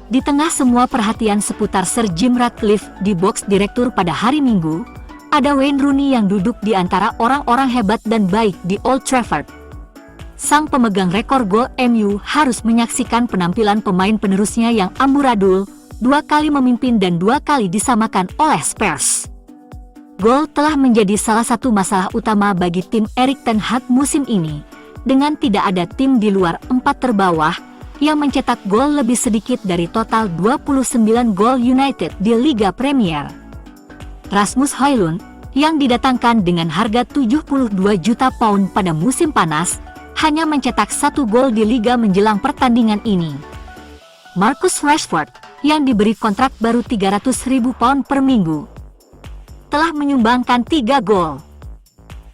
Di tengah semua perhatian seputar Sir Jim Ratcliffe di box direktur pada hari Minggu, ada Wayne Rooney yang duduk di antara orang-orang hebat dan baik di Old Trafford. Sang pemegang rekor gol MU harus menyaksikan penampilan pemain penerusnya yang amburadul, 2 kali memimpin dan 2 kali disamakan oleh Spurs. Gol telah menjadi salah satu masalah utama bagi tim Erik ten Hag musim ini, dengan tidak ada tim di luar 4 terbawah yang mencetak gol lebih sedikit dari total 29 gol United di Liga Premier. Rasmus Højlund, yang didatangkan dengan harga 72 juta pound pada musim panas, hanya mencetak 1 gol di liga menjelang pertandingan ini. Marcus Rashford, yang diberi kontrak baru 300.000 pound per minggu, telah menyumbangkan 3 gol.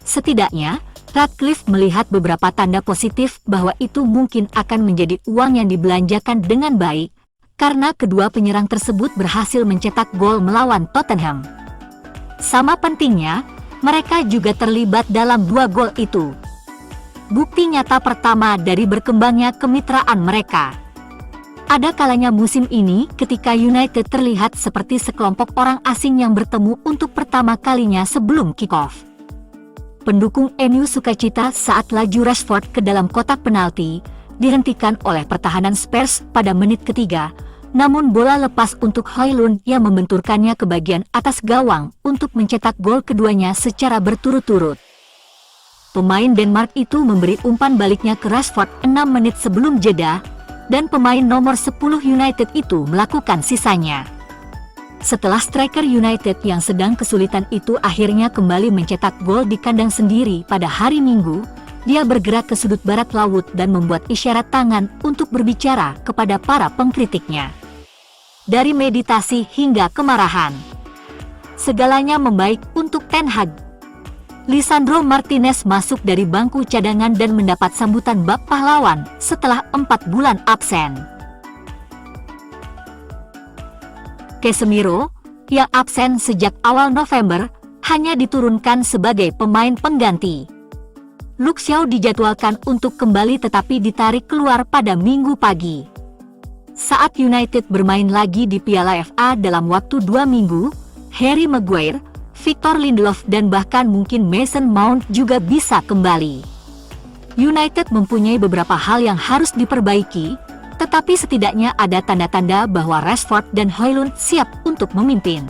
Setidaknya, Ratcliffe melihat beberapa tanda positif bahwa itu mungkin akan menjadi uang yang dibelanjakan dengan baik, karena kedua penyerang tersebut berhasil mencetak gol melawan Tottenham. Sama pentingnya, mereka juga terlibat dalam 2 gol itu. Bukti nyata pertama dari berkembangnya kemitraan mereka. Ada kalanya musim ini ketika United terlihat seperti sekelompok orang asing yang bertemu untuk pertama kalinya sebelum kick-off. Pendukung MU sukacita saat laju Rashford ke dalam kotak penalti dihentikan oleh pertahanan Spurs pada menit ketiga, namun bola lepas untuk Højlund yang membenturkannya ke bagian atas gawang untuk mencetak gol keduanya secara berturut-turut. Pemain Denmark itu memberi umpan baliknya ke Rashford 6 menit sebelum jeda, dan pemain nomor 10 United itu melakukan sisanya. Setelah striker United yang sedang kesulitan itu akhirnya kembali mencetak gol di kandang sendiri pada hari Minggu, dia bergerak ke sudut barat laut dan membuat isyarat tangan untuk berbicara kepada para pengkritiknya. Dari meditasi hingga kemarahan, segalanya membaik untuk Ten Hag. Lisandro Martinez masuk dari bangku cadangan dan mendapat sambutan bak pahlawan setelah 4 bulan absen. Casemiro, yang absen sejak awal November, hanya diturunkan sebagai pemain pengganti. Luke Shaw dijadwalkan untuk kembali tetapi ditarik keluar pada Minggu pagi. Saat United bermain lagi di Piala FA dalam waktu 2 minggu, Harry Maguire, Victor Lindelof dan bahkan mungkin Mason Mount juga bisa kembali. United mempunyai beberapa hal yang harus diperbaiki, tetapi setidaknya ada tanda-tanda bahwa Rashford dan Højlund siap untuk memimpin.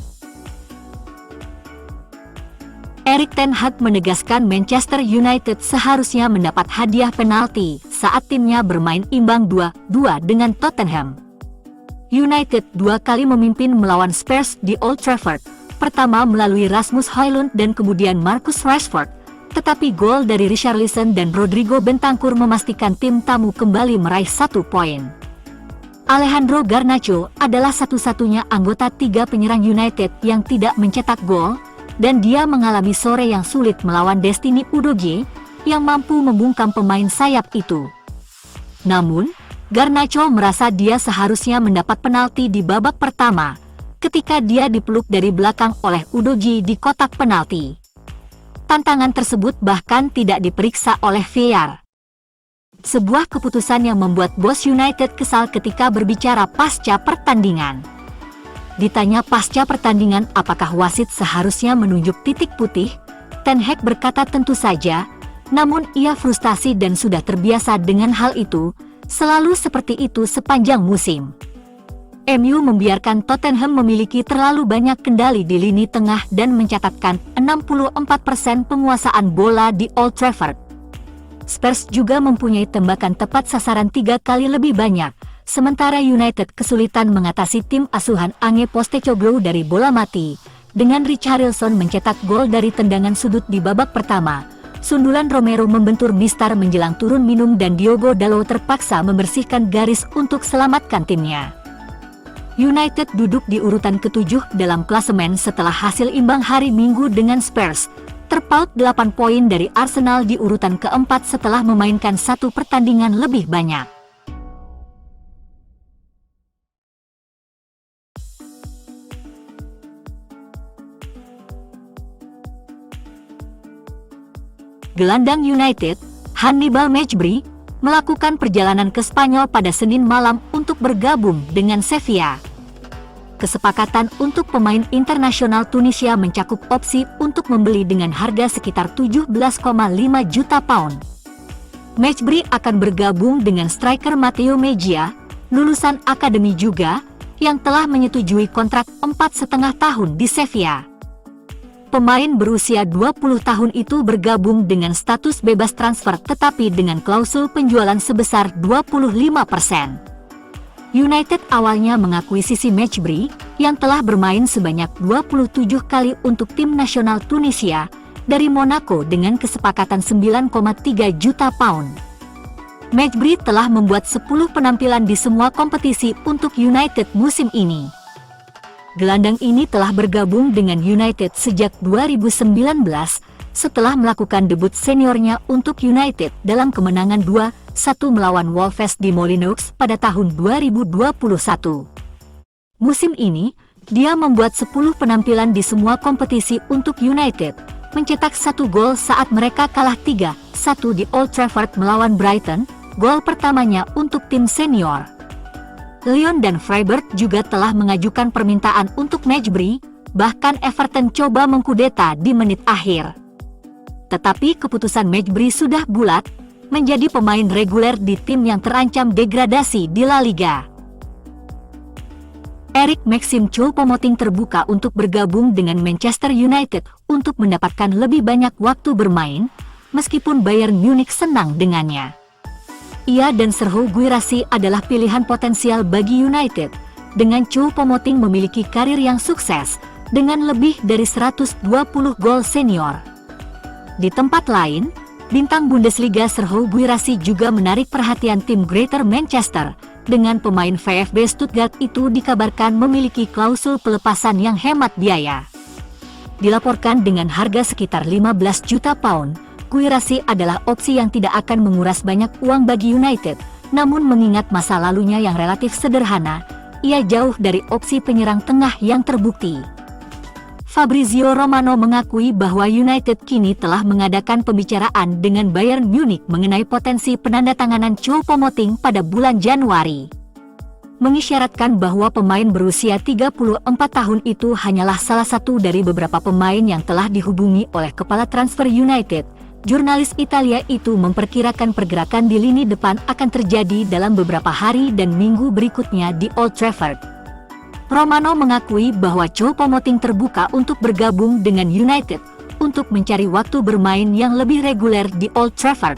Erik ten Hag menegaskan Manchester United seharusnya mendapat hadiah penalti saat timnya bermain imbang 2-2 dengan Tottenham. United 2 kali memimpin melawan Spurs di Old Trafford, pertama melalui Rasmus Højlund dan kemudian Marcus Rashford, tetapi gol dari Richarlison dan Rodrigo Bentancur memastikan tim tamu kembali meraih 1 poin. Alejandro Garnacho adalah satu-satunya anggota 3 penyerang United yang tidak mencetak gol, dan dia mengalami sore yang sulit melawan Destiny Udogie, yang mampu membungkam pemain sayap itu. Namun, Garnacho merasa dia seharusnya mendapat penalti di babak pertama, ketika dia dipeluk dari belakang oleh Udogie di kotak penalti. Tantangan tersebut bahkan tidak diperiksa oleh VAR. Sebuah keputusan yang membuat bos United kesal ketika berbicara pasca pertandingan. Ditanya pasca pertandingan apakah wasit seharusnya menunjuk titik putih, Ten Hag berkata tentu saja, namun ia frustasi dan sudah terbiasa dengan hal itu, selalu seperti itu sepanjang musim. MU membiarkan Tottenham memiliki terlalu banyak kendali di lini tengah dan mencatatkan 64% penguasaan bola di Old Trafford. Spurs juga mempunyai tembakan tepat sasaran 3 kali lebih banyak, sementara United kesulitan mengatasi tim asuhan Ange Postecoglou dari bola mati, dengan Richarlison mencetak gol dari tendangan sudut di babak pertama. Sundulan Romero membentur Mistar menjelang turun minum dan Diogo Dalot terpaksa membersihkan garis untuk selamatkan timnya. United duduk di urutan ke-7 dalam klasemen setelah hasil imbang hari Minggu dengan Spurs, terpaut 8 poin dari Arsenal di urutan ke-4 setelah memainkan 1 pertandingan lebih banyak. Gelandang United, Hannibal Mejbri, melakukan perjalanan ke Spanyol pada Senin malam untuk bergabung dengan Sevilla. Kesepakatan untuk pemain internasional Tunisia mencakup opsi untuk membeli dengan harga sekitar 17,5 juta pound. Mejbri akan bergabung dengan striker Matteo Mejia, lulusan akademi juga, yang telah menyetujui kontrak 4,5 tahun di Sevilla. Pemain berusia 20 tahun itu bergabung dengan status bebas transfer tetapi dengan klausul penjualan sebesar 25%. United awalnya mengakuisisi Mejbri yang telah bermain sebanyak 27 kali untuk tim nasional Tunisia dari Monaco dengan kesepakatan 9,3 juta pound. Mejbri telah membuat 10 penampilan di semua kompetisi untuk United musim ini. Gelandang ini telah bergabung dengan United sejak 2019 setelah melakukan debut seniornya untuk United dalam kemenangan 2-1 melawan Wolves di Molineux pada tahun 2021. Musim ini, dia membuat 10 penampilan di semua kompetisi untuk United, mencetak 1 gol saat mereka kalah 3-1 di Old Trafford melawan Brighton, gol pertamanya untuk tim senior. Lyon dan Freiburg juga telah mengajukan permintaan untuk Mejbri, bahkan Everton coba mengkudeta di menit akhir. Tetapi keputusan Mejbri sudah bulat, menjadi pemain reguler di tim yang terancam degradasi di La Liga. Eric Maxim Choupo-Moting terbuka untuk bergabung dengan Manchester United untuk mendapatkan lebih banyak waktu bermain, meskipun Bayern Munich senang dengannya. Ia dan Serhou Guirassy adalah pilihan potensial bagi United, dengan Choupo-Moting memiliki karir yang sukses, dengan lebih dari 120 gol senior. Di tempat lain, bintang Bundesliga Serhou Guirassy juga menarik perhatian tim Greater Manchester, dengan pemain VfB Stuttgart itu dikabarkan memiliki klausul pelepasan yang hemat biaya. Dilaporkan dengan harga sekitar 15 juta pound, Guirassy adalah opsi yang tidak akan menguras banyak uang bagi United, namun mengingat masa lalunya yang relatif sederhana, ia jauh dari opsi penyerang tengah yang terbukti. Fabrizio Romano mengakui bahwa United kini telah mengadakan pembicaraan dengan Bayern Munich mengenai potensi penandatanganan Choupo-Moting pada bulan Januari. Mengisyaratkan bahwa pemain berusia 34 tahun itu hanyalah salah satu dari beberapa pemain yang telah dihubungi oleh kepala transfer United. Jurnalis Italia itu memperkirakan pergerakan di lini depan akan terjadi dalam beberapa hari dan minggu berikutnya di Old Trafford. Romano mengakui bahwa Choupo-Moting terbuka untuk bergabung dengan United untuk mencari waktu bermain yang lebih reguler di Old Trafford.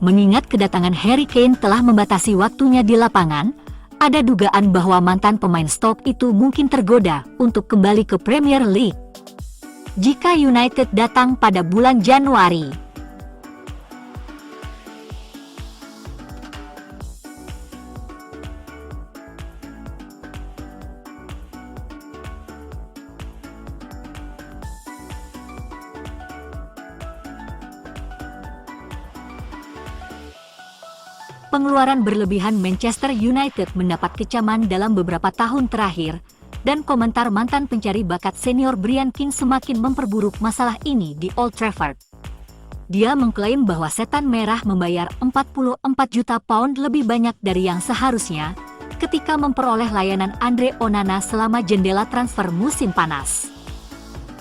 Mengingat kedatangan Harry Kane telah membatasi waktunya di lapangan, ada dugaan bahwa mantan pemain Stoke itu mungkin tergoda untuk kembali ke Premier League jika United datang pada bulan Januari. Pengeluaran berlebihan Manchester United mendapat kecaman dalam beberapa tahun terakhir, dan komentar mantan pencari bakat senior Brian King semakin memperburuk masalah ini di Old Trafford. Dia mengklaim bahwa Setan Merah membayar 44 juta pound lebih banyak dari yang seharusnya ketika memperoleh layanan Andre Onana selama jendela transfer musim panas.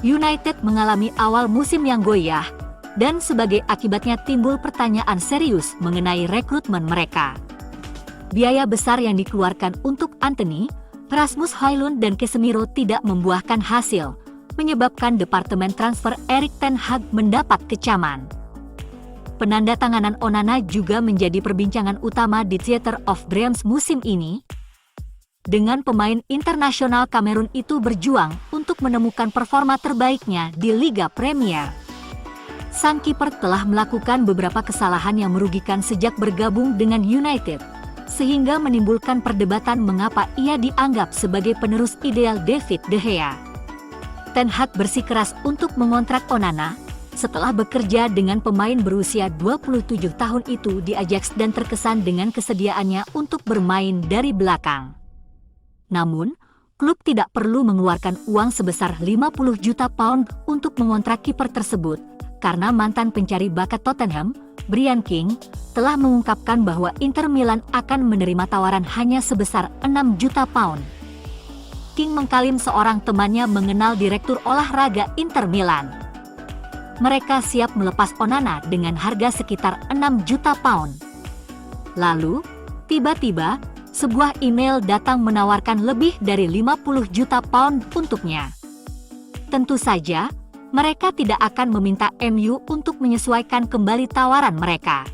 United mengalami awal musim yang goyah, dan sebagai akibatnya timbul pertanyaan serius mengenai rekrutmen mereka. Biaya besar yang dikeluarkan untuk Antony, Rasmus Højlund dan Casemiro tidak membuahkan hasil, menyebabkan departemen transfer Erik ten Hag mendapat kecaman. Penandatanganan Onana juga menjadi perbincangan utama di Theatre of Dreams musim ini, dengan pemain internasional Kamerun itu berjuang untuk menemukan performa terbaiknya di Liga Premier. Sang kiper telah melakukan beberapa kesalahan yang merugikan sejak bergabung dengan United, sehingga menimbulkan perdebatan mengapa ia dianggap sebagai penerus ideal David De Gea. Ten Hag bersikeras untuk mengontrak Onana, setelah bekerja dengan pemain berusia 27 tahun itu di Ajax dan terkesan dengan kesediaannya untuk bermain dari belakang. Namun, klub tidak perlu mengeluarkan uang sebesar 50 juta pound untuk mengontrak kiper tersebut, karena mantan pencari bakat Tottenham, Brian King, telah mengungkapkan bahwa Inter Milan akan menerima tawaran hanya sebesar 6 juta pound. King mengklaim seorang temannya mengenal direktur olahraga Inter Milan. Mereka siap melepas Onana dengan harga sekitar 6 juta pound. Lalu, tiba-tiba, sebuah email datang menawarkan lebih dari 50 juta pound untuknya. Tentu saja, mereka tidak akan meminta MU untuk menyesuaikan kembali tawaran mereka.